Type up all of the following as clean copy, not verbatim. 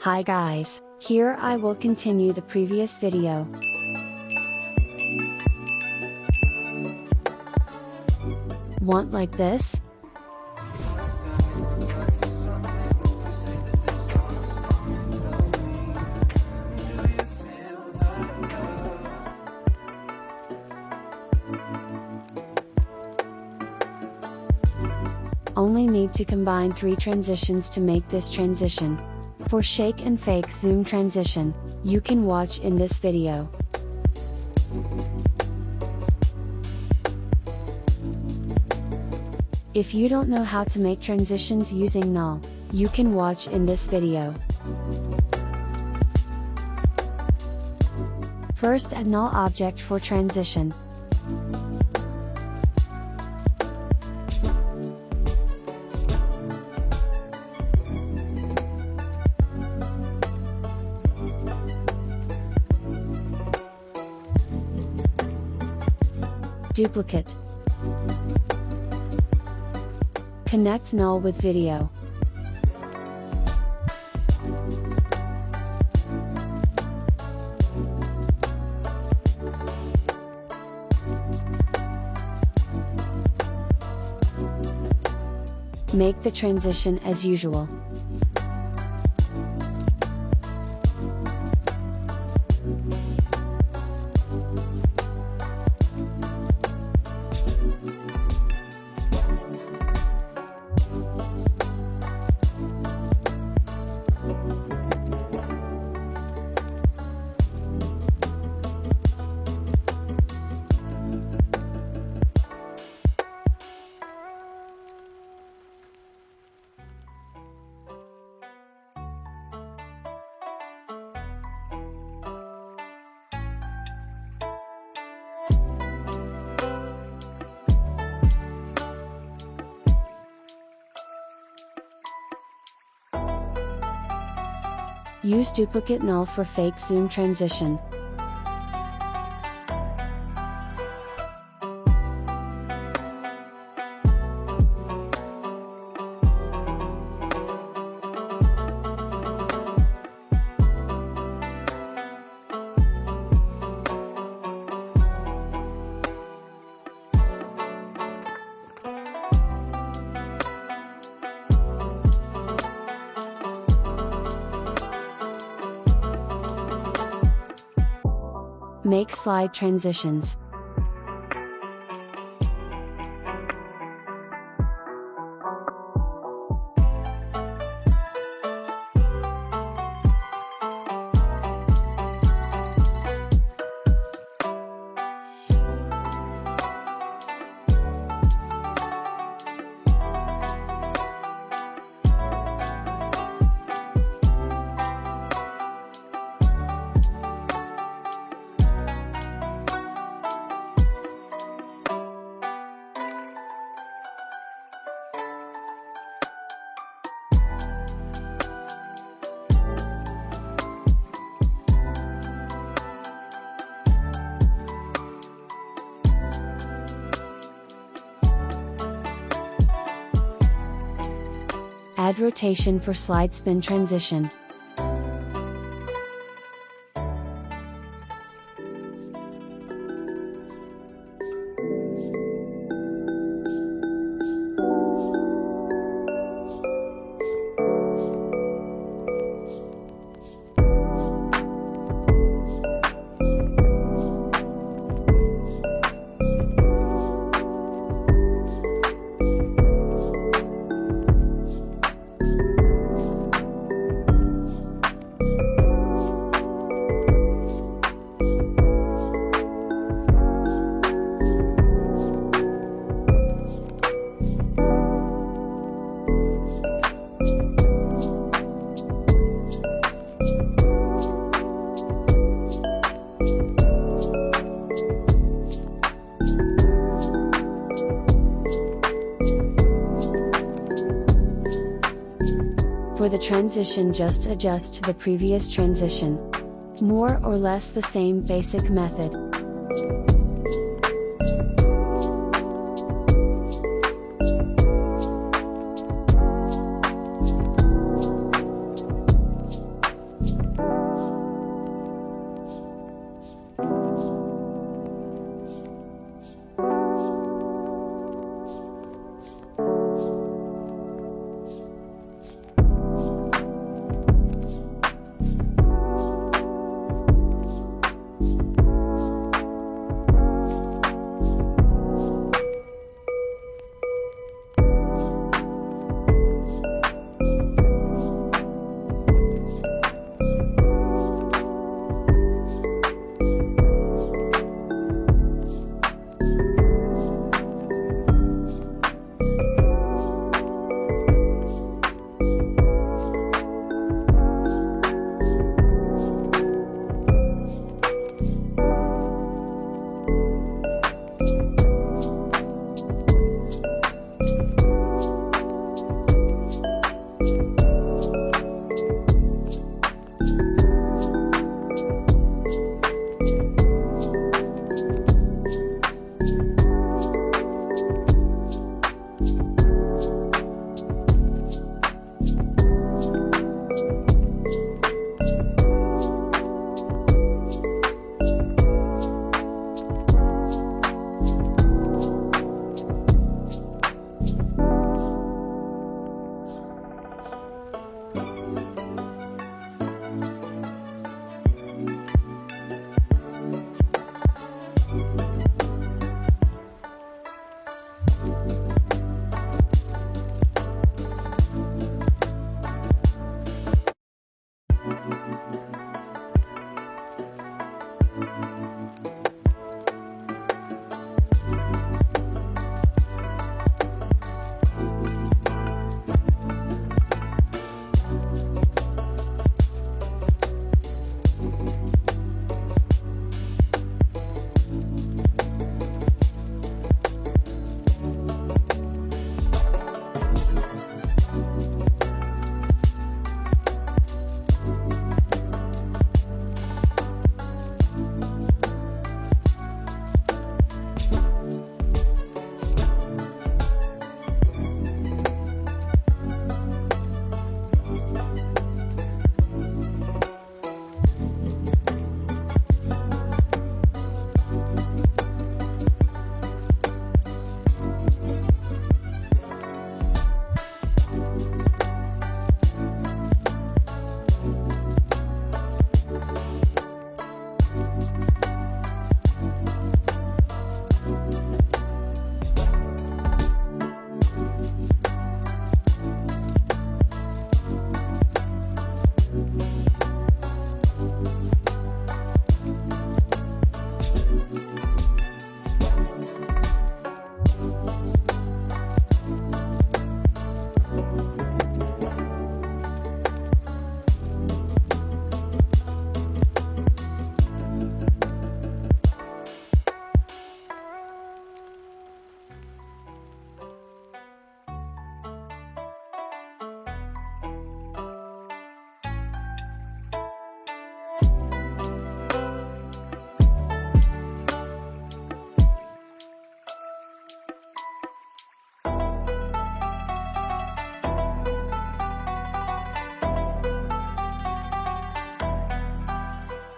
Hi guys, here I will continue the previous video. Want like this? Only need to combine 3 transitions to make this transition. For shake and fake zoom transition, you can watch in this video. If you don't know how to make transitions using null, you can watch in this video. First, add null object for transition. Duplicate. Connect null with video. Make the transition as usual. Use duplicate null for fake zoom transition. Make slide transitions. Add rotation for slide spin transition. For the transition, just adjust to the previous transition. More or less the same basic method.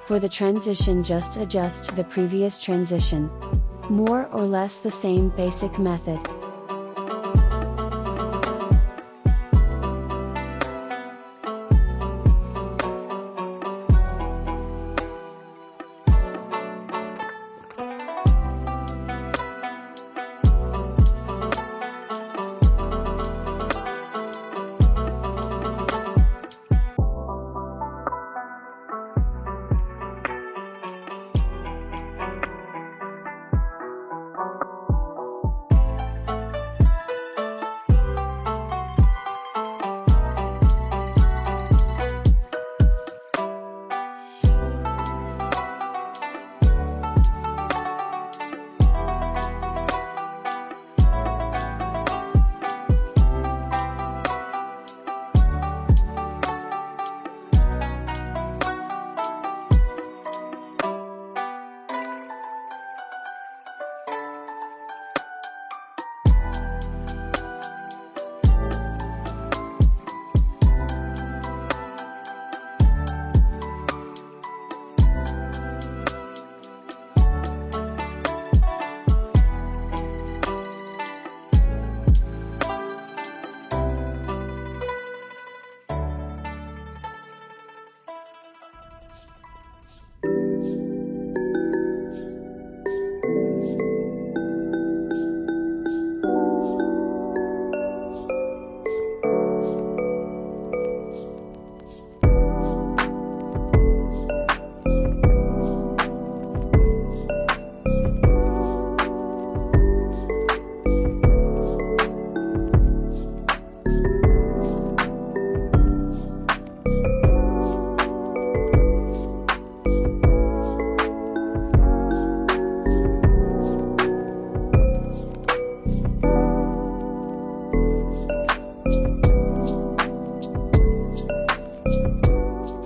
For the transition, just adjust to the previous transition. More or less the same basic method.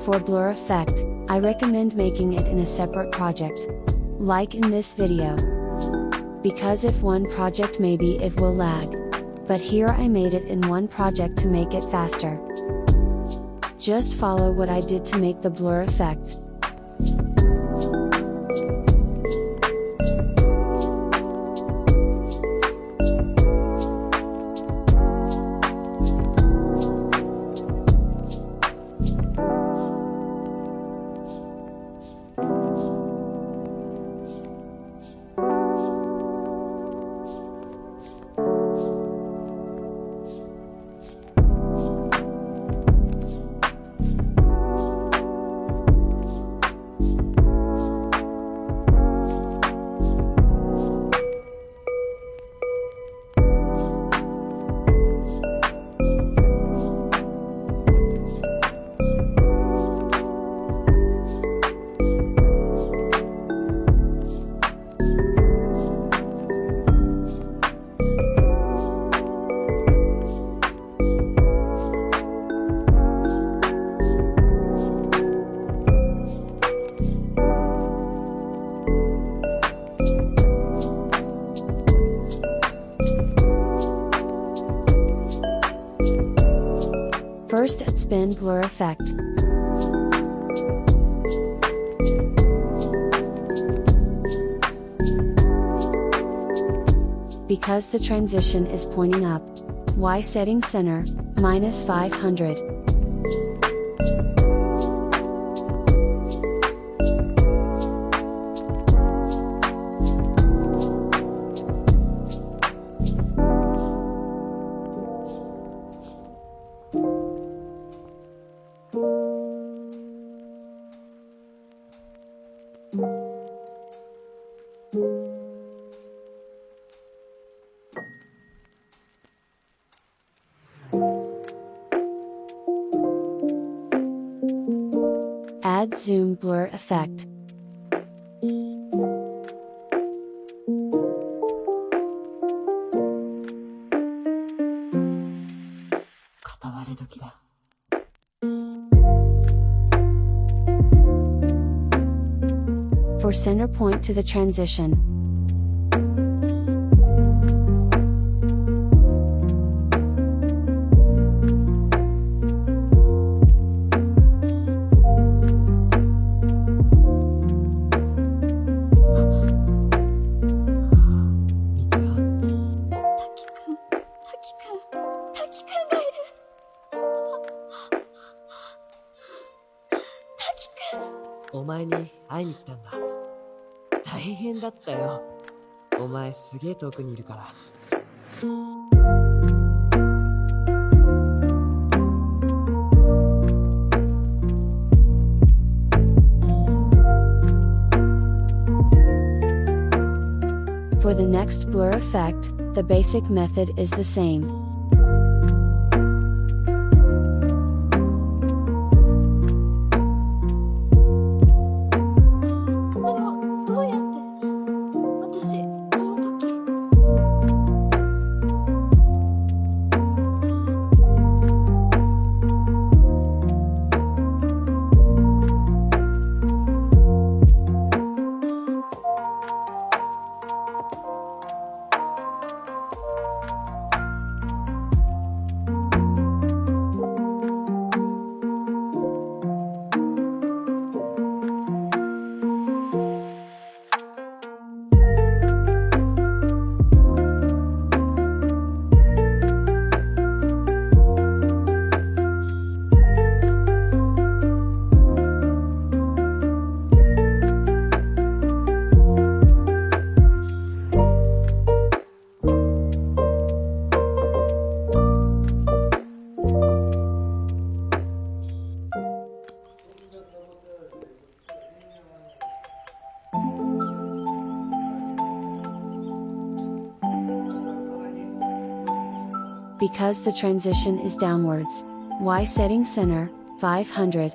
For blur effect, I recommend making it in a separate project, like in this video. Because if one project, maybe it will lag. But here I made it in one project to make it faster. Just follow what I did to make the blur effect. First, spin blur effect. Because the transition is pointing up, Y setting center, -500. Add zoom blur effect. For center point to the transition. お前に会いに来たんだ。大変だったよ。お前すげえ遠くにいるから。For the next blur effect, the basic method is the same. Because the transition is downwards. Y setting center, 500.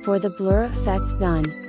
For the blur effect done,